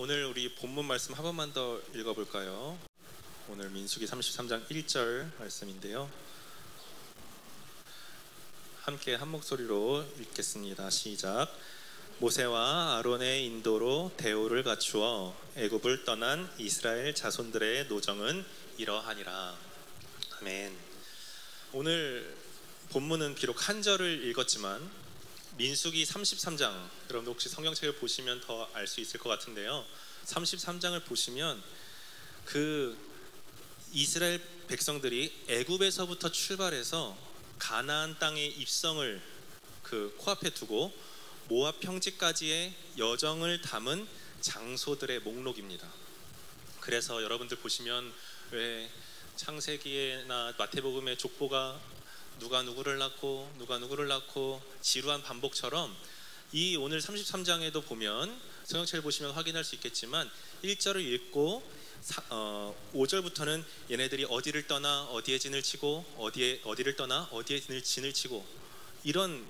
오늘 우리 본문 말씀 한 번만 더 읽어볼까요? 오늘 민수기 33장 1절 말씀인데요. 함께 한 목소리로 읽겠습니다. 시작. 모세와 아론의 인도로 대오를 갖추어 애굽을 떠난 이스라엘 자손들의 노정은 이러하니라. 아멘. 오늘 본문은 비록 한 절을 읽었지만 민수기 33장, 여러분 혹시 성경책을 보시면 더 알 수 있을 것 같은데요, 33장을 보시면 그 이스라엘 백성들이 애굽에서부터 출발해서 가나안 땅의 입성을 그 코앞에 두고 모압 평지까지의 여정을 담은 장소들의 목록입니다. 그래서 여러분들 보시면 왜 창세기나 마태복음의 족보가 누가 누구를 낳고 누가 누구를 낳고 지루한 반복처럼 이 오늘 33장에도 보면 성경책을 보시면 확인할 수 있겠지만 1절을 읽고 5절부터는 얘네들이 어디를 떠나 어디에 진을 치고 어디를 떠나 어디에 진을 치고 이런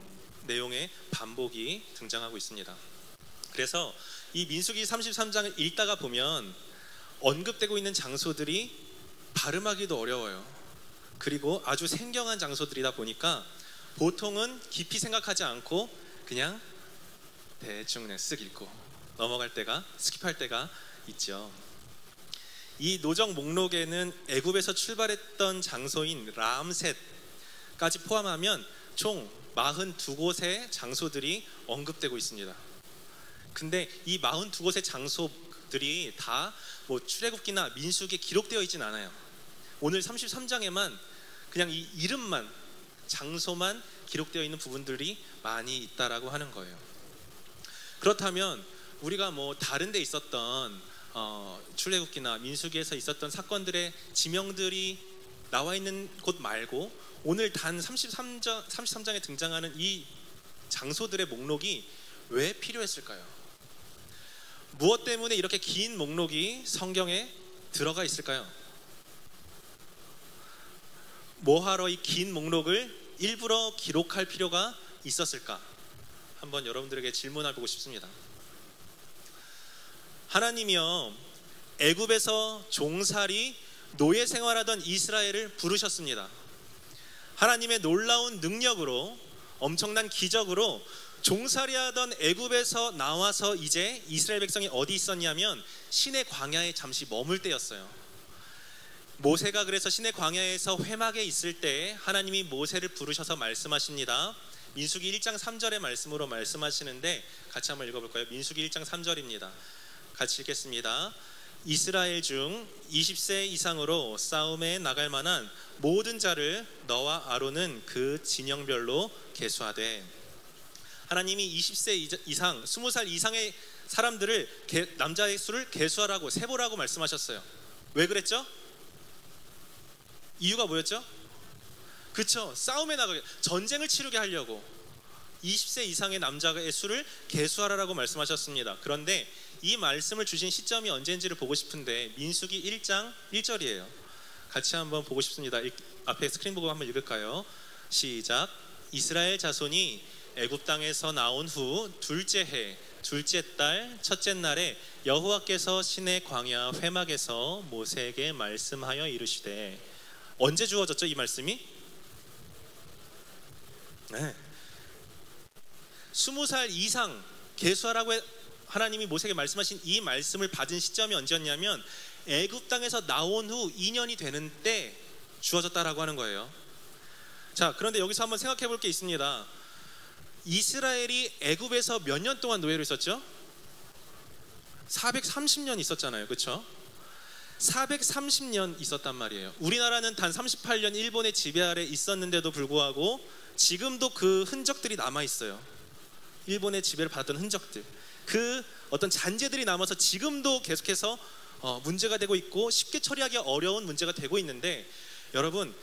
내용의 반복이 등장하고 있습니다. 그래서 이 민수기 33장을 읽다가 보면 언급되고 있는 장소들이 발음하기도 어려워요. 그리고 아주 생경한 장소들이다 보니까 보통은 깊이 생각하지 않고 그냥 대충 그냥 쓱 읽고 넘어갈 때가, 스킵할 때가 있죠. 이 노정 목록에는 애굽에서 출발했던 장소인 람셋까지 포함하면 총 42곳의 장소들이 언급되고 있습니다. 근데 이 42곳의 장소들이 다 뭐 출애굽기나 민수기에 기록되어 있진 않아요. 오늘 33장에만 그냥 이 이름만, 장소만 기록되어 있는 부분들이 많이 있다라고 하는 거예요. 그렇다면 우리가 뭐 다른 데 있었던 출애굽기나 민수기에서 있었던 사건들의 지명들이 나와 있는 곳 말고 오늘 단 33장에 등장하는 이 장소들의 목록이 왜 필요했을까요? 무엇 때문에 이렇게 긴 목록이 성경에 들어가 있을까요? 뭐하러 이 긴 목록을 일부러 기록할 필요가 있었을까? 한번 여러분들에게 질문해보고 싶습니다. 하나님이요, 애굽에서 종살이 노예 생활하던 이스라엘을 부르셨습니다. 하나님의 놀라운 능력으로, 엄청난 기적으로 종살이하던 애굽에서 나와서 이제 이스라엘 백성이 어디 있었냐면 시내 광야에 잠시 머물 때였어요. 모세가 그래서 시내 광야에서 회막에 있을 때 하나님이 모세를 부르셔서 말씀하십니다. 민수기 1장 3절의 말씀으로 말씀하시는데 같이 한번 읽어볼까요? 민수기 1장 3절입니다. 같이 읽겠습니다. 이스라엘 중 20세 이상으로 싸움에 나갈 만한 모든 자를 너와 아론은 그 진영별로 계수하되, 하나님이 20세 이상, 20살 이상의 사람들을, 남자의 수를 계수하라고, 세보라고 말씀하셨어요. 왜 그랬죠? 이유가 뭐였죠? 그쵸, 싸움에 나가게, 전쟁을 치르게 하려고 20세 이상의 남자의 수를 계수하라고 말씀하셨습니다. 그런데 이 말씀을 주신 시점이 언제인지를 보고 싶은데 민수기 1장 1절이에요. 같이 한번 보고 싶습니다. 앞에 스크린 보고 한번 읽을까요? 시작. 이스라엘 자손이 애굽 땅에서 나온 후 둘째 해 둘째 달 첫째 날에 여호와께서 시내 광야 회막에서 모세에게 말씀하여 이르시되. 언제 주어졌죠 이 말씀이? 네. 20살 이상 계수하라고 하나님이 모세에게 말씀하신 이 말씀을 받은 시점이 언제였냐면 애굽 땅에서 나온 후 2년이 되는 때 주어졌다라고 하는 거예요. 자, 그런데 여기서 한번 생각해 볼 게 있습니다. 이스라엘이 애굽에서 몇 년 동안 노예로 있었죠? 430년 있었잖아요. 그렇죠? 430년 있었단 말이에요. 우리나라는 단 38년 일본의 지배 아래 있었는데도 불구하고 지금도 그 흔적들이 남아 있어요. 일본의 지배를 받았던 흔적들, 그 어떤 잔재들이 남아서 지금도 계속해서 문제가 되고 있고 쉽게 처리하기 어려운 문제가 되고 있는데, 여러분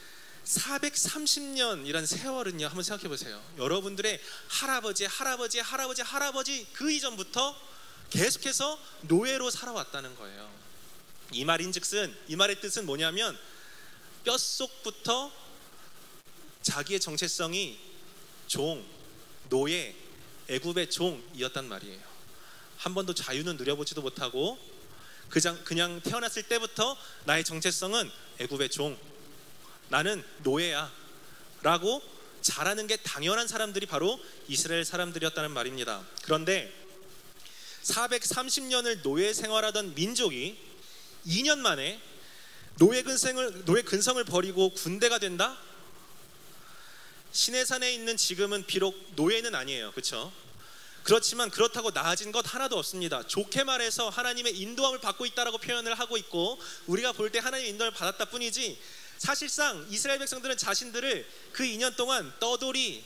430년이란 세월은요, 한번 생각해 보세요. 여러분들의 할아버지 그 이전부터 계속해서 노예로 살아왔다는 거예요. 이 말인즉슨, 이 말의 뜻은 뭐냐면 뼛속부터 자기의 정체성이 종, 노예, 애굽의 종이었단 말이에요. 한 번도 자유는 누려보지도 못하고 그냥 태어났을 때부터 나의 정체성은 애굽의 종, 나는 노예야 라고 자라는 게 당연한 사람들이 바로 이스라엘 사람들이었다는 말입니다. 그런데 430년을 노예 생활하던 민족이 2년 만에 노예 근성을 버리고 군대가 된다? 시내산에 있는 지금은 비록 노예는 아니에요, 그렇죠? 그렇지만 그렇다고 나아진 것 하나도 없습니다. 좋게 말해서 하나님의 인도함을 받고 있다라고 표현을 하고 있고, 우리가 볼 때 하나님의 인도함을 받았다 뿐이지 사실상 이스라엘 백성들은 자신들을 그 2년 동안 떠돌이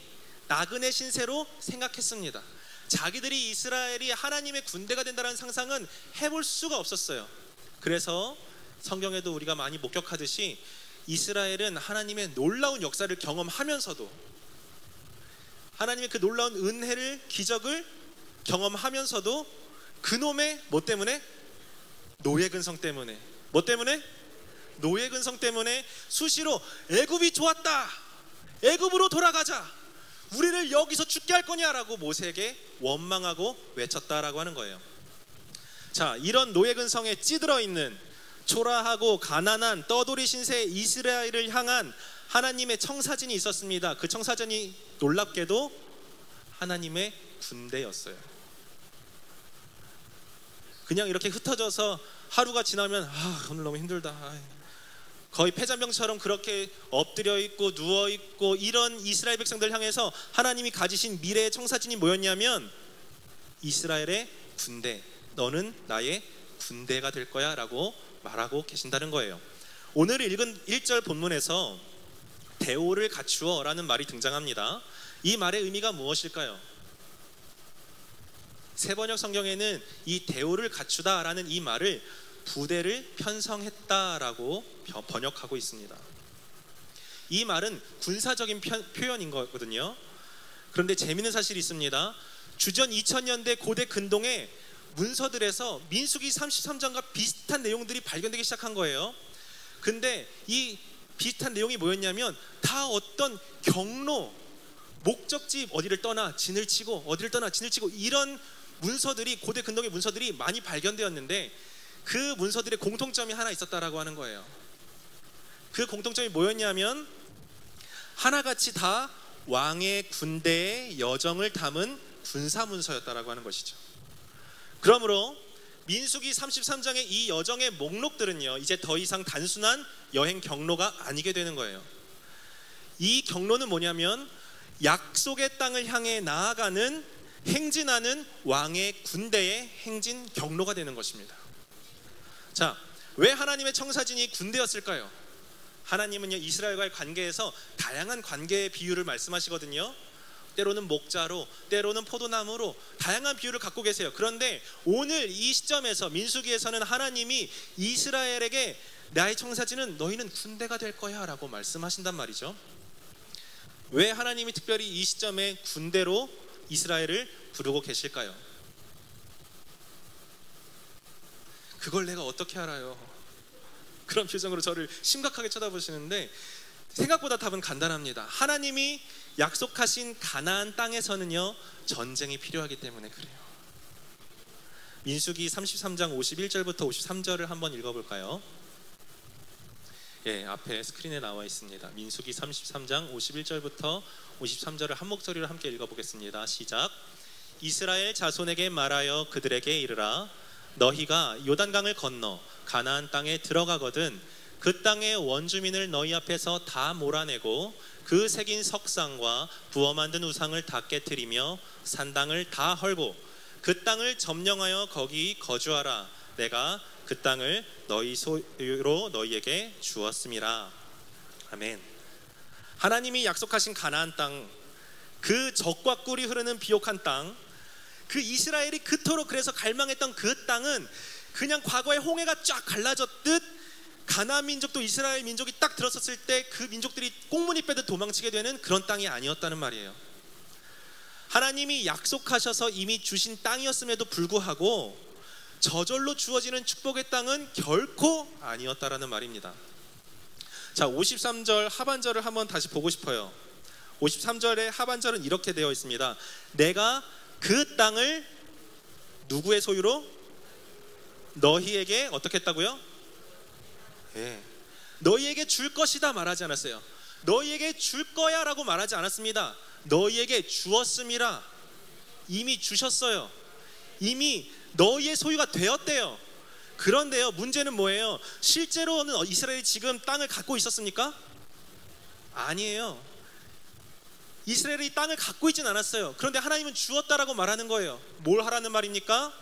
나그네 신세로 생각했습니다. 자기들이 이스라엘이 하나님의 군대가 된다는 상상은 해볼 수가 없었어요. 그래서 성경에도 우리가 많이 목격하듯이 이스라엘은 하나님의 놀라운 역사를 경험하면서도, 하나님의 그 놀라운 은혜를, 기적을 경험하면서도 그놈의 뭐 때문에? 노예 근성 때문에. 뭐 때문에? 노예 근성 때문에 수시로 애굽이 좋았다, 애굽으로 돌아가자, 우리를 여기서 죽게 할 거냐라고 모세에게 원망하고 외쳤다라고 하는 거예요. 자, 이런 노예 근성에 찌들어 있는 초라하고 가난한 떠돌이 신세 이스라엘을 향한 하나님의 청사진이 있었습니다. 그 청사진이 놀랍게도 하나님의 군대였어요. 그냥 이렇게 흩어져서 하루가 지나면 오늘 너무 힘들다, 거의 폐잔병처럼 그렇게 엎드려 있고 누워 있고 이런 이스라엘 백성들 향해서 하나님이 가지신 미래의 청사진이 뭐였냐면 이스라엘의 군대, 너는 나의 군대가 될 거야 라고 말하고 계신다는 거예요. 오늘 읽은 1절 본문에서 대오를 갖추어 라는 말이 등장합니다. 이 말의 의미가 무엇일까요? 세번역 성경에는 이 대오를 갖추다 라는 이 말을 부대를 편성했다라고 번역하고 있습니다. 이 말은 군사적인 표현인 거거든요. 그런데 재미있는 사실이 있습니다. 주전 2000년대 고대 근동의 문서들에서 민수기 33장과 비슷한 내용들이 발견되기 시작한 거예요. 근데 이 비슷한 내용이 뭐였냐면 다 어떤 경로, 목적지, 어디를 떠나 진을 치고 어디를 떠나 진을 치고 이런 문서들이, 고대 근동의 문서들이 많이 발견되었는데 그 문서들의 공통점이 하나 있었다라고 하는 거예요. 그 공통점이 뭐였냐면 하나같이 다 왕의 군대의 여정을 담은 군사 문서였다라고 하는 것이죠. 그러므로 민수기 33장의 이 여정의 목록들은요, 이제 더 이상 단순한 여행 경로가 아니게 되는 거예요. 이 경로는 뭐냐면 약속의 땅을 향해 나아가는, 행진하는 왕의 군대의 행진 경로가 되는 것입니다. 자, 왜 하나님의 청사진이 군대였을까요? 하나님은요, 이스라엘과의 관계에서 다양한 관계의 비유를 말씀하시거든요. 때로는 목자로, 때로는 포도나무로 다양한 비유를 갖고 계세요. 그런데 오늘 이 시점에서 민수기에서는 하나님이 이스라엘에게 나의 청사진은 너희는 군대가 될 거야 라고 말씀하신단 말이죠. 왜 하나님이 특별히 이 시점에 군대로 이스라엘을 부르고 계실까요? 그걸 내가 어떻게 알아요? 그런 표정으로 저를 심각하게 쳐다보시는데 생각보다 답은 간단합니다. 하나님이 약속하신 가나안 땅에서는요, 전쟁이 필요하기 때문에 그래요. 민수기 33장 51절부터 53절을 한번 읽어볼까요? 예, 앞에 스크린에 나와 있습니다. 민수기 33장 51절부터 53절을 한 목소리로 함께 읽어보겠습니다. 시작. 이스라엘 자손에게 말하여 그들에게 이르라. 너희가 요단강을 건너 가나안 땅에 들어가거든 그 땅의 원주민을 너희 앞에서 다 몰아내고 그 새긴 석상과 부어 만든 우상을 다 깨트리며 산당을 다 헐고 그 땅을 점령하여 거기 거주하라. 내가 그 땅을 너희 소유로 너희에게 주었음이라. 아멘. 하나님이 약속하신 가나안 땅, 그 젖과 꿀이 흐르는 비옥한 땅, 그 이스라엘이 그토록 그래서 갈망했던 그 땅은 그냥 과거에 홍해가 쫙 갈라졌듯 가나안 민족도 이스라엘 민족이 딱 들어섰을 때 그 민족들이 꽁무니 빼듯 도망치게 되는 그런 땅이 아니었다는 말이에요. 하나님이 약속하셔서 이미 주신 땅이었음에도 불구하고 저절로 주어지는 축복의 땅은 결코 아니었다라는 말입니다. 자, 53절 하반절을 한번 다시 보고 싶어요. 53절의 하반절은 이렇게 되어 있습니다. 내가 그 땅을 누구의 소유로? 너희에게 어떻게 했다고요? 너희에게 줄 것이다 말하지 않았어요. 너희에게 줄 거야 라고 말하지 않았습니다. 너희에게 주었음이라. 이미 주셨어요. 이미 너희의 소유가 되었대요. 그런데요, 문제는 뭐예요? 실제로는 이스라엘이 지금 땅을 갖고 있었습니까? 아니에요. 이스라엘이 땅을 갖고 있진 않았어요. 그런데 하나님은 주었다라고 말하는 거예요. 뭘 하라는 말입니까?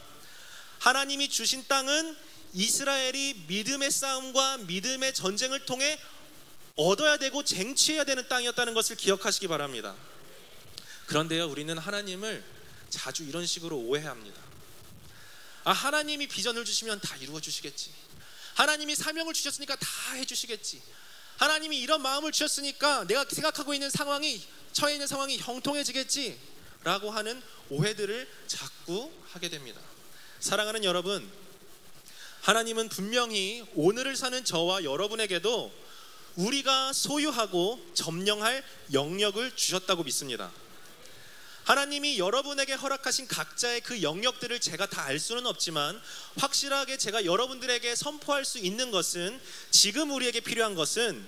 하나님이 주신 땅은 이스라엘이 믿음의 싸움과 믿음의 전쟁을 통해 얻어야 되고 쟁취해야 되는 땅이었다는 것을 기억하시기 바랍니다. 그런데요, 우리는 하나님을 자주 이런 식으로 오해합니다. 하나님이 비전을 주시면 다 이루어 주시겠지. 하나님이 사명을 주셨으니까 다 해주시겠지. 하나님이 이런 마음을 주셨으니까 내가 생각하고 있는 상황이, 처해 있는 상황이 형통해지겠지 라고 하는 오해들을 자꾸 하게 됩니다. 사랑하는 여러분, 하나님은 분명히 오늘을 사는 저와 여러분에게도 우리가 소유하고 점령할 영역을 주셨다고 믿습니다. 하나님이 여러분에게 허락하신 각자의 그 영역들을 제가 다 알 수는 없지만 확실하게 제가 여러분들에게 선포할 수 있는 것은, 지금 우리에게 필요한 것은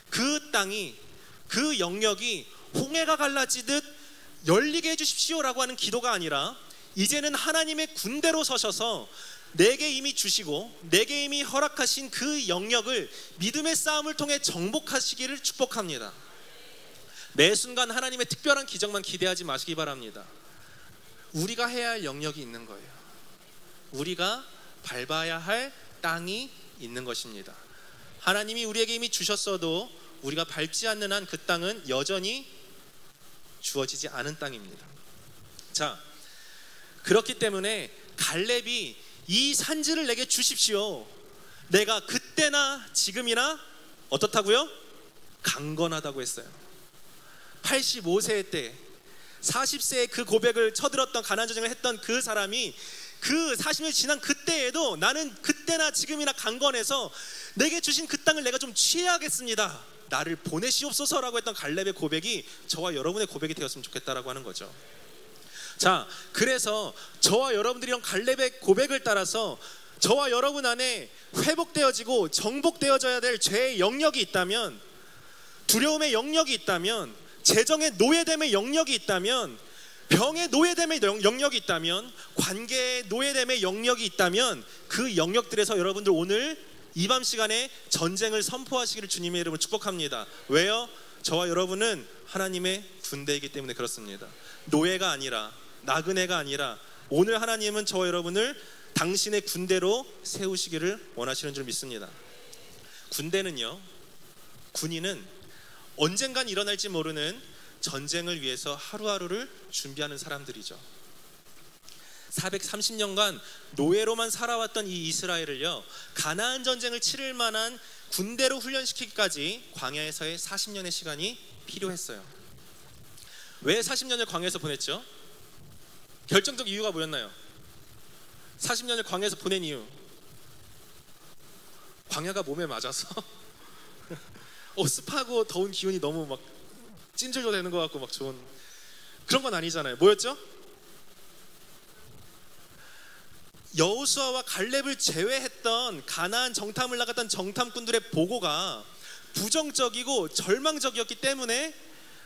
그 땅이, 그 영역이 홍해가 갈라지듯 열리게 해주십시오 라고 하는 기도가 아니라, 이제는 하나님의 군대로 서셔서 내게 이미 주시고 내게 이미 허락하신 그 영역을 믿음의 싸움을 통해 정복하시기를 축복합니다. 매 순간 하나님의 특별한 기적만 기대하지 마시기 바랍니다. 우리가 해야 할 영역이 있는 거예요. 우리가 밟아야 할 땅이 있는 것입니다. 하나님이 우리에게 이미 주셨어도 우리가 밟지 않는 한 그 땅은 여전히 주어지지 않은 땅입니다. 자, 그렇기 때문에 갈렙이 이 산지를 내게 주십시오. 내가 그때나 지금이나 어떻다고요? 강건하다고 했어요. 85세 때 40세에 그 고백을 쳐들었던, 가나안 전쟁을 했던 그 사람이 그 40년이 지난 그때에도 나는 그때나 지금이나 강건해서 내게 주신 그 땅을 내가 좀 취해야겠습니다. 나를 보내시옵소서라고 했던 갈렙의 고백이 저와 여러분의 고백이 되었으면 좋겠다라고 하는 거죠. 자, 그래서 저와 여러분들이 이런 갈렙의 고백을 따라서 저와 여러분 안에 회복되어지고 정복되어져야 될 죄의 영역이 있다면, 두려움의 영역이 있다면, 재정의 노예됨의 영역이 있다면, 병의 노예됨의 영역이 있다면, 관계의 노예됨의 영역이 있다면, 그 영역들에서 여러분들 오늘 이 밤 시간에 전쟁을 선포하시기를 주님의 이름으로 축복합니다. 왜요? 저와 여러분은 하나님의 군대이기 때문에 그렇습니다. 노예가 아니라, 나그네가 아니라, 오늘 하나님은 저와 여러분을 당신의 군대로 세우시기를 원하시는 줄 믿습니다. 군대는요, 군인은 언젠간 일어날지 모르는 전쟁을 위해서 하루하루를 준비하는 사람들이죠. 430년간 노예로만 살아왔던 이 이스라엘을요, 가나안 전쟁을 치를 만한 군대로 훈련시키기까지 광야에서의 40년의 시간이 필요했어요. 왜 40년을 광야에서 보냈죠? 결정적 이유가 뭐였나요? 40년을 광야에서 보낸 이유, 광야가 몸에 맞아서 습하고 더운 기운이 너무 막 찐질도 되는 것 같고 막 좋은 그런 건 아니잖아요. 뭐였죠? 여호수아와 갈렙을 제외했던 가나안 정탐을 나갔던 정탐꾼들의 보고가 부정적이고 절망적이었기 때문에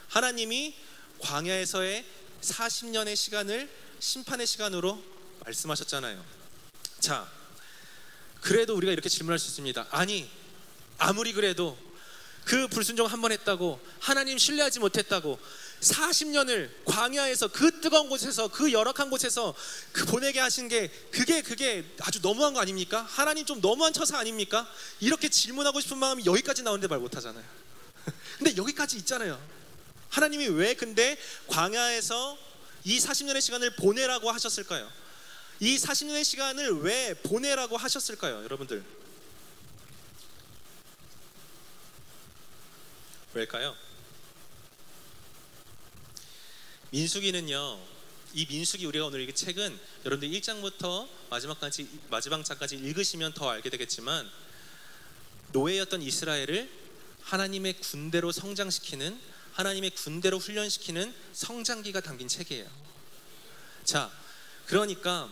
하나님이 광야에서의 40년의 시간을 심판의 시간으로 말씀하셨잖아요. 자, 그래도 우리가 이렇게 질문할 수 있습니다. 아니, 아무리 그래도 그 불순종 한 번 했다고, 하나님 신뢰하지 못했다고 40년을 광야에서 그 뜨거운 곳에서, 그 열악한 곳에서 그 보내게 하신 게 그게 아주 너무한 거 아닙니까? 하나님 좀 너무한 처사 아닙니까? 이렇게 질문하고 싶은 마음이 여기까지 나오는데 말 못하잖아요. 근데 여기까지 있잖아요. 하나님이 왜 근데 광야에서 이 40년의 시간을 보내라고 하셨을까요? 이 40년의 시간을 왜 보내라고 하셨을까요? 여러분들, 왜일까요? 민수기는요, 이 민수기 우리가 오늘 이 책은 여러분들 1장부터 마지막 장까지 읽으시면 더 알게 되겠지만, 노예였던 이스라엘을 하나님의 군대로 성장시키는, 하나님의 군대로 훈련시키는 성장기가 담긴 책이에요. 자, 그러니까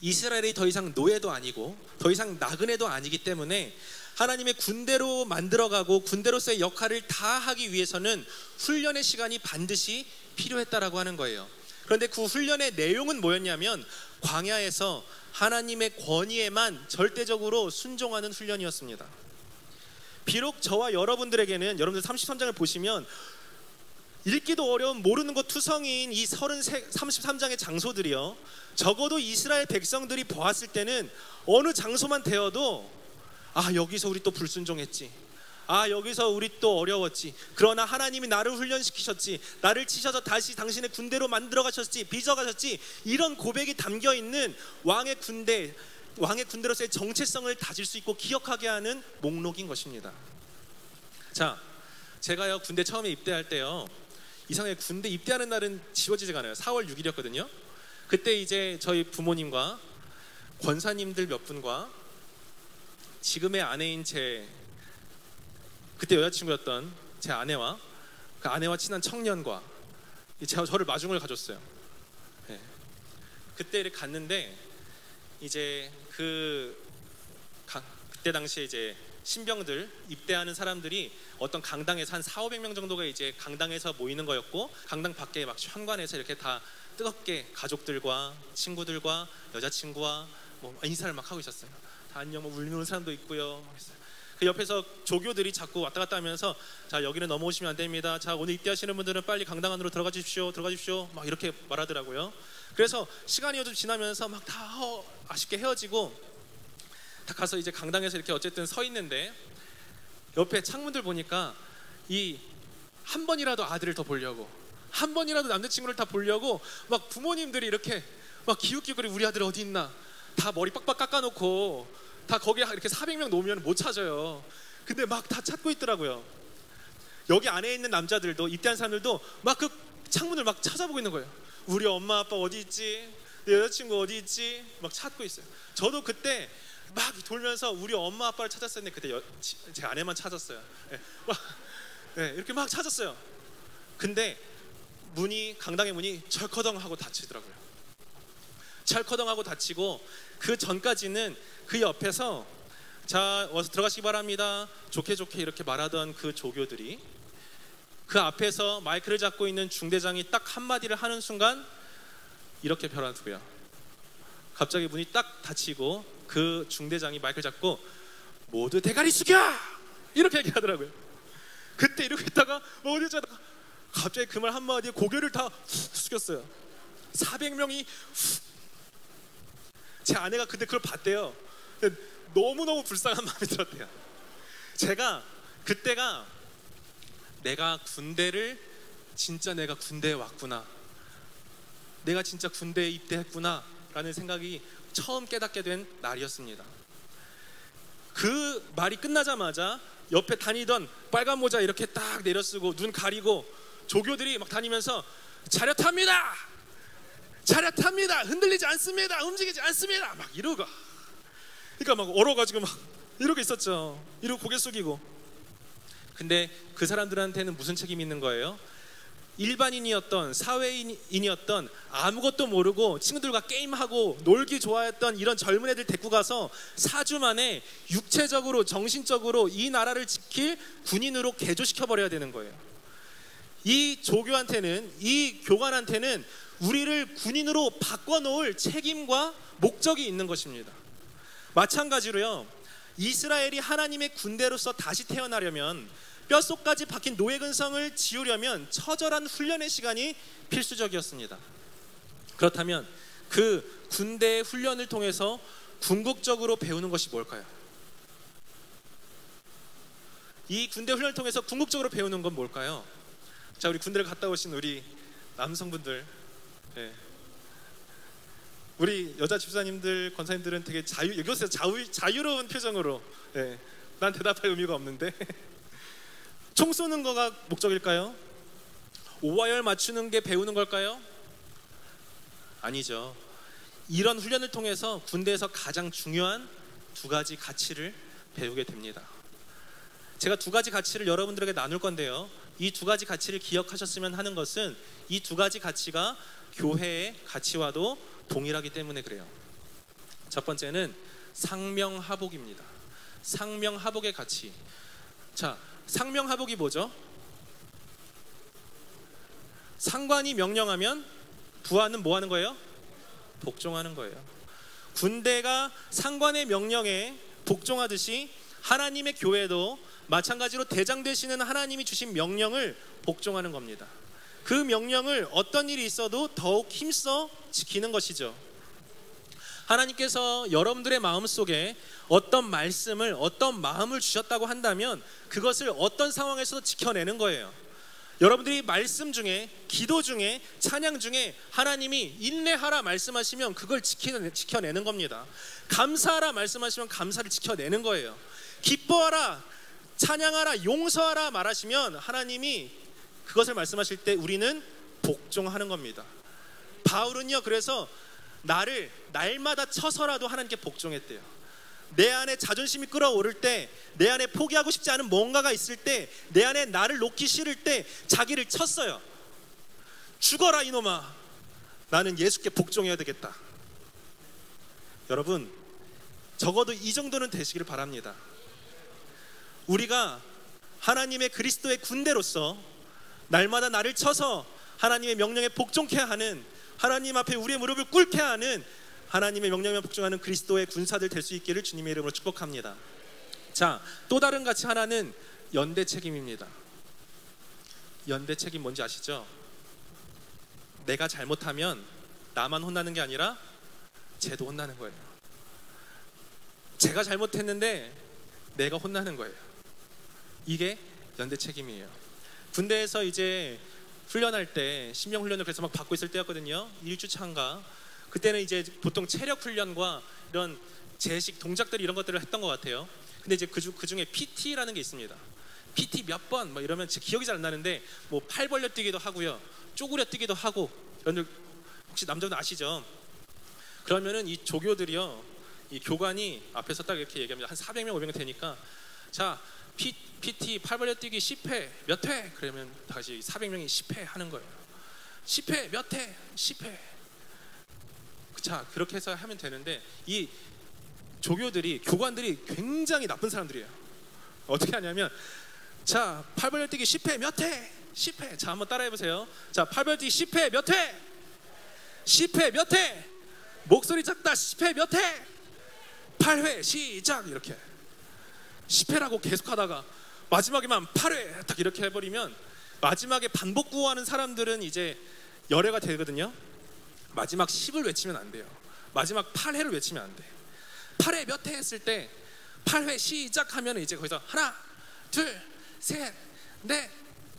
이스라엘이 더 이상 노예도 아니고 더 이상 나그네도 아니기 때문에 하나님의 군대로 만들어가고 군대로서의 역할을 다 하기 위해서는 훈련의 시간이 반드시 필요했다라고 하는 거예요. 그런데 그 훈련의 내용은 뭐였냐면 광야에서 하나님의 권위에만 절대적으로 순종하는 훈련이었습니다. 비록 저와 여러분들에게는, 여러분들 33장을 보시면 읽기도 어려운 모르는 것 투성이인 이 33장의 장소들이요, 적어도 이스라엘 백성들이 보았을 때는 어느 장소만 되어도 여기서 우리 또 불순종했지, 여기서 우리 또 어려웠지, 그러나 하나님이 나를 훈련시키셨지, 나를 치셔서 다시 당신의 군대로 만들어 가셨지, 빚어 가셨지, 이런 고백이 담겨있는 왕의 군대로서의 정체성을 다질 수 있고 기억하게 하는 목록인 것입니다. 자, 제가요 군대 처음에 입대할 때요, 이상하게 군대 입대하는 날은 지워지지가 않아요. 4월 6일이었거든요 그때 이제 저희 부모님과 권사님들 몇 분과 지금의 아내인 제 그때 여자친구였던 제 아내와 그 아내와 친한 청년과 저를 마중을 가줬어요. 네. 그때 이렇게 갔는데 이제 그때 당시에 이제 신병들 입대하는 사람들이 어떤 강당에서 한 400~500명 정도가 이제 강당에서 모이는 거였고, 강당 밖에 막 현관에서 이렇게 다 뜨겁게 가족들과 친구들과 여자친구와 뭐 인사를 막 하고 있었어요. 다 안녕, 뭐 울는 사람도 있고요. 그 옆에서 조교들이 자꾸 왔다 갔다 하면서 자, 여기는 넘어오시면 안 됩니다. 자, 오늘 입대하시는 분들은 빨리 강당 안으로 들어가 주십시오. 막 이렇게 말하더라고요. 그래서 시간이 좀 지나면서 막 다 아쉽게 헤어지고 다 가서 이제 강당에서 이렇게 어쨌든 서 있는데 옆에 창문들 보니까 한 번이라도 아들을 더 보려고, 한 번이라도 남자친구를 다 보려고 막 부모님들이 이렇게 막 기웃기웃거리고, 우리 아들 어디 있나, 다 머리 빡빡 깎아놓고 다 거기에 이렇게 400명 놓으면 못 찾아요. 근데 막 다 찾고 있더라고요. 여기 안에 있는 남자들도, 입대한 사람들도 막 그 창문을 막 찾아보고 있는 거예요. 우리 엄마 아빠 어디 있지, 내 여자친구 어디 있지, 막 찾고 있어요. 저도 그때 막 돌면서 우리 엄마 아빠를 찾았었는데 그때 제 아내만 찾았어요. 이렇게 막 찾았어요. 근데 강당의 문이 철커덩하고 닫히더라고요. 철커덩하고 닫히고, 그 전까지는 그 옆에서 자, 어서 들어가시기 바랍니다, 좋게 이렇게 말하던 그 조교들이 그 앞에서 마이크를 잡고 있는 중대장이 딱 한마디를 하는 순간 이렇게 변화두고요, 갑자기 문이 딱 닫히고 그 중대장이 마이크를 잡고 모두 대가리 숙여! 이렇게 얘기하더라고요. 그때 이러고 있다가 어디 있다가 갑자기 그 말 한마디에 고개를 다 훅 숙였어요. 400명이 제 아내가 근데 그걸 봤대요. 너무너무 불쌍한 마음이 들었대요. 그때가 내가 군대에 왔구나, 내가 진짜 군대에 입대했구나 라는 생각이 처음 깨닫게 된 날이었습니다. 그 말이 끝나자마자 옆에 다니던 빨간 모자 이렇게 딱 내려쓰고 눈 가리고 조교들이 막 다니면서 차렷 탑니다, 흔들리지 않습니다, 움직이지 않습니다, 막 이러고, 그러니까 막 얼어가지고 막 이러고 있었죠. 이러고 고개 숙이고. 근데 그 사람들한테는 무슨 책임이 있는 거예요? 일반인이었던, 사회인이었던, 아무것도 모르고 친구들과 게임하고 놀기 좋아했던 이런 젊은 애들 데리고 가서 4주 만에 육체적으로, 정신적으로 이 나라를 지킬 군인으로 개조시켜버려야 되는 거예요. 이 조교한테는, 이 교관한테는 우리를 군인으로 바꿔놓을 책임과 목적이 있는 것입니다. 마찬가지로요, 이스라엘이 하나님의 군대로서 다시 태어나려면, 뼛속까지 박힌 노예 근성을 지우려면 처절한 훈련의 시간이 필수적이었습니다. 그렇다면 그 군대의 훈련을 통해서 궁극적으로 배우는 것이 뭘까요? 이 군대 훈련을 통해서 궁극적으로 배우는 건 뭘까요? 자, 우리 군대를 갔다 오신 우리 남성분들, 우리 여자 집사님들, 권사님들은 되게 여기서 자유로운 표정으로, 난 대답할 의미가 없는데 총 쏘는 거가 목적일까요? 오화열 맞추는 게 배우는 걸까요? 아니죠. 이런 훈련을 통해서 군대에서 가장 중요한 2가지 가치를 배우게 됩니다. 제가 2가지 가치를 여러분들에게 나눌 건데요, 이 2가지 가치를 기억하셨으면 하는 것은 이 2가지 가치가 교회의 가치와도 동일하기 때문에 그래요. 첫 번째는 상명하복입니다. 상명하복의 가치. 자, 상명하복이 뭐죠? 상관이 명령하면 부하는 뭐 하는 거예요? 복종하는 거예요. 군대가 상관의 명령에 복종하듯이 하나님의 교회도 마찬가지로 대장 되시는 하나님이 주신 명령을 복종하는 겁니다. 그 명령을 어떤 일이 있어도 더욱 힘써 지키는 것이죠. 하나님께서 여러분들의 마음속에 어떤 말씀을, 어떤 마음을 주셨다고 한다면 그것을 어떤 상황에서도 지켜내는 거예요. 여러분들이 말씀 중에, 기도 중에, 찬양 중에 하나님이 인내하라 말씀하시면 그걸 지켜내는 겁니다. 감사하라 말씀하시면 감사를 지켜내는 거예요. 기뻐하라, 찬양하라, 용서하라 말하시면 하나님이 그것을 말씀하실 때 우리는 복종하는 겁니다. 바울은요, 그래서 나를 날마다 쳐서라도 하나님께 복종했대요. 내 안에 자존심이 끌어오를 때, 내 안에 포기하고 싶지 않은 뭔가가 있을 때, 내 안에 나를 놓기 싫을 때 자기를 쳤어요. 죽어라 이놈아, 나는 예수께 복종해야 되겠다. 여러분, 적어도 이 정도는 되시길 바랍니다. 우리가 하나님의 그리스도의 군대로서 날마다 나를 쳐서 하나님의 명령에 복종케 하는, 하나님 앞에 우리의 무릎을 꿇게 하는, 하나님의 명령에 복종하는 그리스도의 군사들 될 수 있기를 주님의 이름으로 축복합니다. 자, 또 다른 가치 하나는 연대 책임입니다. 연대 책임 뭔지 아시죠? 내가 잘못하면 나만 혼나는 게 아니라 쟤도 혼나는 거예요. 제가 잘못했는데 내가 혼나는 거예요. 이게 연대 책임이에요. 군대에서 이제 훈련할 때 신명 훈련을 그래서 막 받고 있을 때였거든요. 1주차인가. 그때는 이제 보통 체력 훈련과 이런 제식 동작들 이런 것들을 했던 것 같아요. 근데 이제 그 중에 PT라는 게 있습니다. PT 몇 번 막 이러면 제 기억이 잘 안 나는데 뭐 팔 벌려 뛰기도 하고요, 쪼그려 뛰기도 하고, 여러분들 혹시 남자분 아시죠? 그러면은 이 조교들이요, 이 교관이 앞에서 딱 이렇게 얘기합니다. 한 400명 500명 되니까, 자 PT 팔 벌려 뛰기 10회 몇 회? 그러면 다시 400명이 10회 하는 거예요. 10회 몇 회? 10회. 자, 그렇게 해서 하면 되는데 이 조교들이, 교관들이 굉장히 나쁜 사람들이에요. 어떻게 하냐면, 자, 팔 벌려 뛰기 10회 몇 회? 10회. 자, 한번 따라해 보세요. 자, 팔 벌려 뛰기 10회 몇 회? 10회 몇 회? 목소리 작다. 10회 몇 회? 8회 시작. 이렇게 10회라고 계속하다가 마지막에만 8회 딱 이렇게 해버리면 마지막에 반복 구호하는 사람들은 이제 열애가 되거든요. 마지막 10을 외치면 안 돼요. 마지막 8회를 외치면 안 돼. 8회 몇 회 했을 때 8회 시작하면 이제 거기서 하나, 둘, 셋, 넷,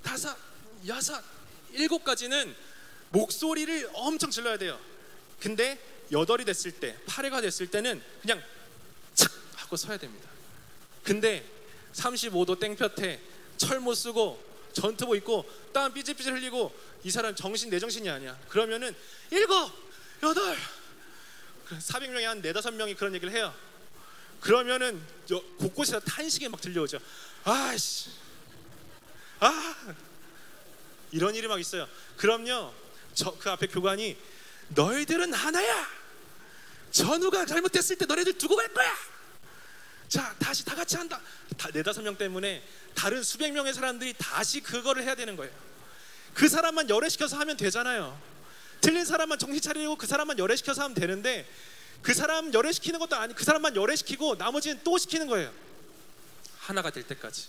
다섯, 여섯, 일곱까지는 목소리를 엄청 질러야 돼요. 근데 8이 됐을 때, 8회가 됐을 때는 그냥 착 하고 서야 됩니다. 근데 35도 땡볕에 철모 쓰고 전투복 입고 땀 삐질삐질 흘리고 이 사람 내 정신이 아니야. 그러면은 7, 8, 400명이 한 4, 5명이 그런 얘기를 해요. 그러면은 곳곳에서 탄식이 막 들려오죠. 아이씨, 이런 일이 막 있어요. 그럼요, 그 앞에 교관이 너희들은 하나야. 전우가 잘못됐을 때 너희들 두고 갈 거야. 자, 다시 다 같이 한다. 4, 5명 때문에 다른 수백 명의 사람들이 다시 그거를 해야 되는 거예요. 그 사람만 열애시켜서 하면 되잖아요. 틀린 사람만 정신 차리고 그 사람만 열애시켜서 하면 되는데, 그 사람 열애시키는 것도 아니, 그 사람만 열애시키고 나머지는 또 시키는 거예요. 하나가 될 때까지.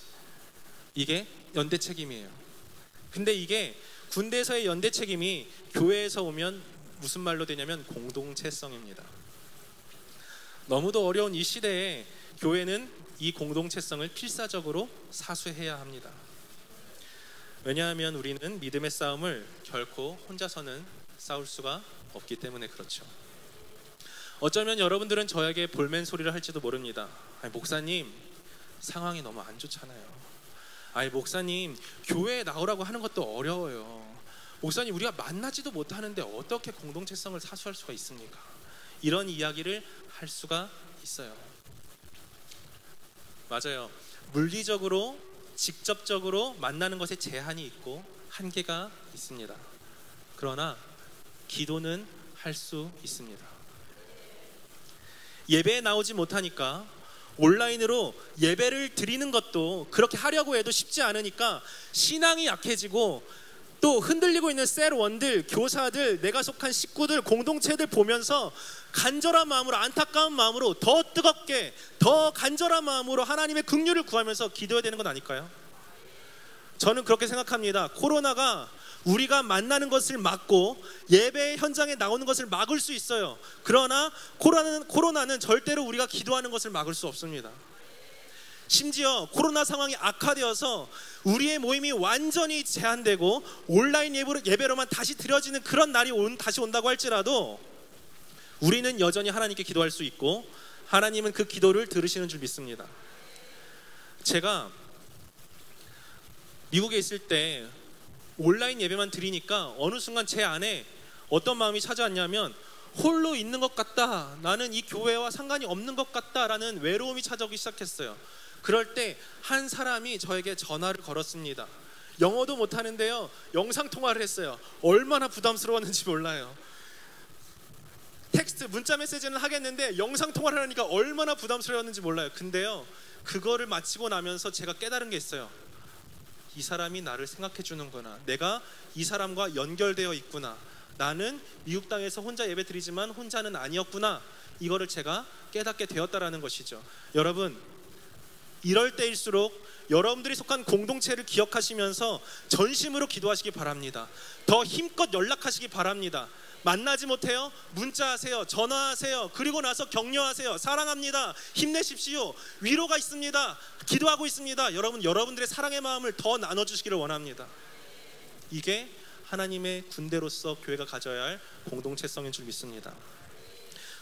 이게 연대 책임이에요. 근데 이게 군대에서의 연대 책임이 교회에서 오면 무슨 말로 되냐면 공동체성입니다. 너무도 어려운 이 시대에 교회는 이 공동체성을 필사적으로 사수해야 합니다. 왜냐하면 우리는 믿음의 싸움을 결코 혼자서는 싸울 수가 없기 때문에 그렇죠. 어쩌면 여러분들은 저에게 볼멘 소리를 할지도 모릅니다. 아니, 목사님 상황이 너무 안 좋잖아요. 아니, 목사님 교회에 나오라고 하는 것도 어려워요. 목사님 우리가 만나지도 못하는데 어떻게 공동체성을 사수할 수가 있습니까? 이런 이야기를 할 수가 있어요. 맞아요. 물리적으로 직접적으로 만나는 것에 제한이 있고 한계가 있습니다. 그러나 기도는 할 수 있습니다. 예배에 나오지 못하니까 온라인으로 예배를 드리는 것도 그렇게 하려고 해도 쉽지 않으니까 신앙이 약해지고 또 흔들리고 있는 셀원들, 교사들, 내가 속한 식구들, 공동체들 보면서 간절한 마음으로, 안타까운 마음으로 더 뜨겁게, 더 간절한 마음으로 하나님의 긍휼을 구하면서 기도해야 되는 건 아닐까요? 저는 그렇게 생각합니다. 코로나가 우리가 만나는 것을 막고 예배 현장에 나오는 것을 막을 수 있어요. 그러나 코로나는 절대로 우리가 기도하는 것을 막을 수 없습니다. 심지어 코로나 상황이 악화되어서 우리의 모임이 완전히 제한되고 온라인 예배로만 다시 드려지는 그런 날이 다시 온다고 할지라도 우리는 여전히 하나님께 기도할 수 있고 하나님은 그 기도를 들으시는 줄 믿습니다. 제가 미국에 있을 때 온라인 예배만 드리니까 어느 순간 제 안에 어떤 마음이 찾아왔냐면 홀로 있는 것 같다, 나는 이 교회와 상관이 없는 것 같다라는 외로움이 찾아오기 시작했어요. 그럴 때 한 사람이 저에게 전화를 걸었습니다. 영어도 못하는데요, 영상통화를 했어요. 얼마나 부담스러웠는지 몰라요. 텍스트, 문자 메시지는 하겠는데 영상통화를 하니까 얼마나 부담스러웠는지 몰라요. 근데요, 그거를 마치고 나면서 제가 깨달은 게 있어요. 이 사람이 나를 생각해 주는구나. 내가 이 사람과 연결되어 있구나. 나는 미국 땅에서 혼자 예배 드리지만 혼자는 아니었구나. 이거를 제가 깨닫게 되었다라는 것이죠. 여러분, 이럴 때일수록 여러분들이 속한 공동체를 기억하시면서 전심으로 기도하시기 바랍니다. 더 힘껏 연락하시기 바랍니다. 만나지 못해요? 문자하세요. 전화하세요. 그리고 나서 격려하세요. 사랑합니다. 힘내십시오. 위로가 있습니다. 기도하고 있습니다. 여러분들의 사랑의 마음을 더 나눠주시기를 원합니다. 이게 하나님의 군대로서 교회가 가져야 할 공동체성인 줄 믿습니다.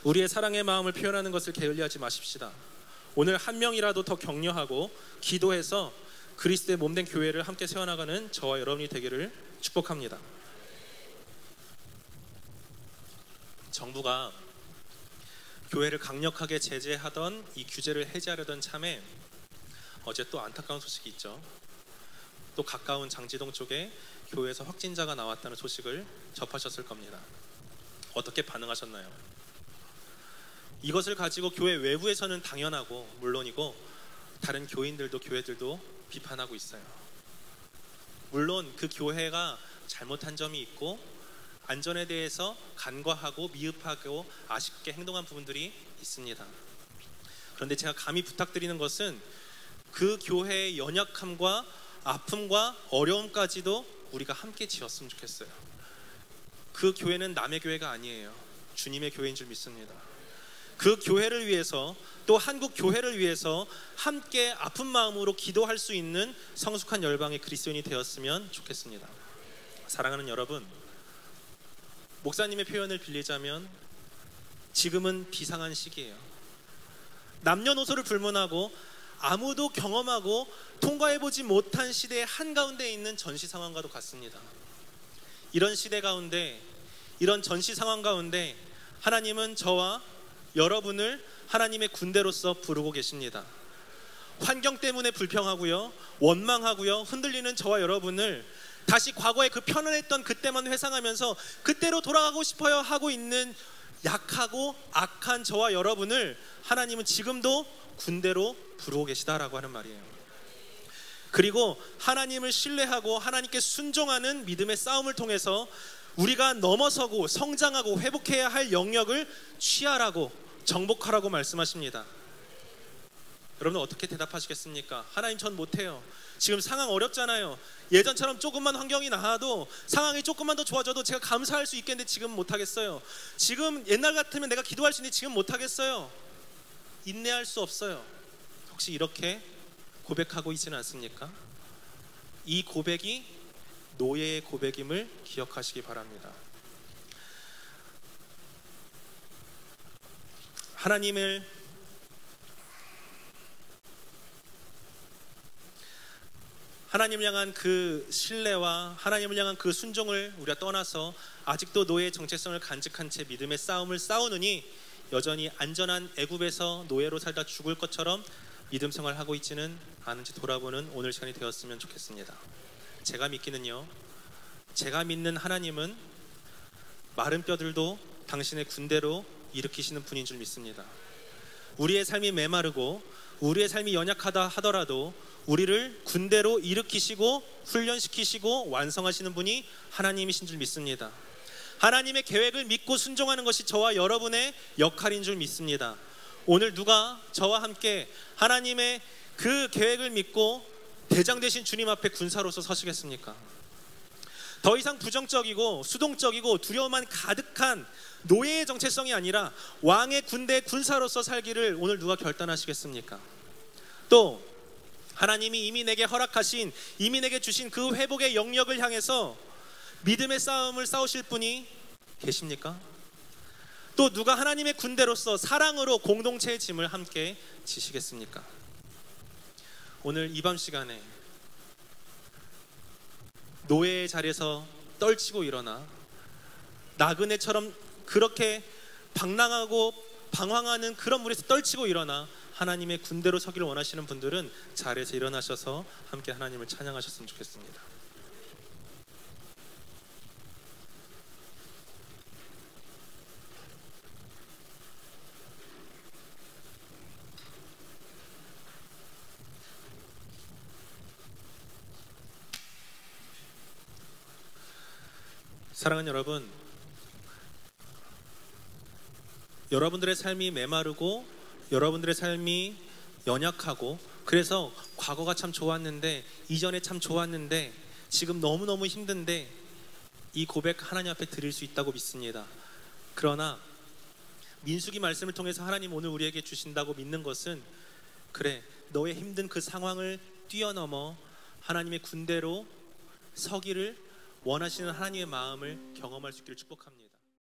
우리의 사랑의 마음을 표현하는 것을 게을리하지 마십시다. 오늘 한 명이라도 더 격려하고 기도해서 그리스도의 몸된 교회를 함께 세워나가는 저와 여러분이 되기를 축복합니다. 정부가 교회를 강력하게 제재하던 이 규제를 해제하려던 참에 어제 또 안타까운 소식이 있죠. 또 가까운 장지동 쪽에 교회에서 확진자가 나왔다는 소식을 접하셨을 겁니다. 어떻게 반응하셨나요? 이것을 가지고 교회 외부에서는 당연하고 물론이고 다른 교인들도 교회들도 비판하고 있어요. 물론 그 교회가 잘못한 점이 있고 안전에 대해서 간과하고 미흡하고 아쉽게 행동한 부분들이 있습니다. 그런데 제가 감히 부탁드리는 것은 그 교회의 연약함과 아픔과 어려움까지도 우리가 함께 지었으면 좋겠어요. 그 교회는 남의 교회가 아니에요. 주님의 교회인 줄 믿습니다. 그 교회를 위해서, 또 한국 교회를 위해서 함께 아픈 마음으로 기도할 수 있는 성숙한 열방의 그리스도인이 되었으면 좋겠습니다. 사랑하는 여러분, 목사님의 표현을 빌리자면 지금은 비상한 시기예요. 남녀노소를 불문하고 아무도 경험하고 통과해보지 못한 시대의 한가운데 있는 전시 상황과도 같습니다. 이런 시대 가운데, 이런 전시 상황 가운데 하나님은 저와 여러분을 하나님의 군대로서 부르고 계십니다. 환경 때문에 불평하고요, 원망하고요, 흔들리는 저와 여러분을 다시 과거에 그 편안했던 그때만 회상하면서 그때로 돌아가고 싶어요 하고 있는 약하고 악한 저와 여러분을 하나님은 지금도 군대로 부르고 계시다라고 하는 말이에요. 그리고 하나님을 신뢰하고 하나님께 순종하는 믿음의 싸움을 통해서 우리가 넘어서고 성장하고 회복해야 할 영역을 취하라고, 정복하라고 말씀하십니다. 여러분 어떻게 대답하시겠습니까? 하나님, 전 못해요. 지금 상황 어렵잖아요. 예전처럼 조금만 환경이 나아도, 상황이 조금만 더 좋아져도 제가 감사할 수 있겠는데 지금 못하겠어요. 지금 옛날 같으면 내가 기도할 수 있는데 지금 못하겠어요. 인내할 수 없어요. 혹시 이렇게 고백하고 있지는 않습니까? 이 고백이 노예의 고백임을 기억하시기 바랍니다. 하나님을 향한 그 신뢰와 하나님을 향한 그 순종을 우리가 떠나서 아직도 노예의 정체성을 간직한 채 믿음의 싸움을 싸우느니 여전히 안전한 애굽에서 노예로 살다 죽을 것처럼 믿음 생활을 하고 있지는 않은지 돌아보는 오늘 시간이 되었으면 좋겠습니다. 제가 믿기는요, 제가 믿는 하나님은 마른 뼈들도 당신의 군대로 일으키시는 분인 줄 믿습니다. 우리의 삶이 메마르고 우리의 삶이 연약하다 하더라도 우리를 군대로 일으키시고 훈련시키시고 완성하시는 분이 하나님이신 줄 믿습니다. 하나님의 계획을 믿고 순종하는 것이 저와 여러분의 역할인 줄 믿습니다. 오늘 누가 저와 함께 하나님의 그 계획을 믿고 대장 되신 주님 앞에 군사로서 서시겠습니까? 더 이상 부정적이고 수동적이고 두려움만 가득한 노예의 정체성이 아니라 왕의 군대 군사로서 살기를 오늘 누가 결단하시겠습니까? 또 하나님이 이미 내게 허락하신, 이미 내게 주신 그 회복의 영역을 향해서 믿음의 싸움을 싸우실 분이 계십니까? 또 누가 하나님의 군대로서 사랑으로 공동체의 짐을 함께 지시겠습니까? 오늘 이 밤 시간에 노예의 자리에서 떨치고 일어나 나그네처럼 그렇게 방랑하고 방황하는 그런 물에서 떨치고 일어나 하나님의 군대로 서기를 원하시는 분들은 자리에서 일어나셔서 함께 하나님을 찬양하셨으면 좋겠습니다. 사랑하는 여러분, 여러분들의 삶이 메마르고 여러분들의 삶이 연약하고 그래서 과거가 참 좋았는데, 이전에 참 좋았는데 지금 너무너무 힘든데 이 고백 하나님 앞에 드릴 수 있다고 믿습니다. 그러나 민수기 말씀을 통해서 하나님 오늘 우리에게 주신다고 믿는 것은, 그래, 너의 힘든 그 상황을 뛰어넘어 하나님의 군대로 서기를 원하시는 하나님의 마음을 경험할 수 있기를 축복합니다.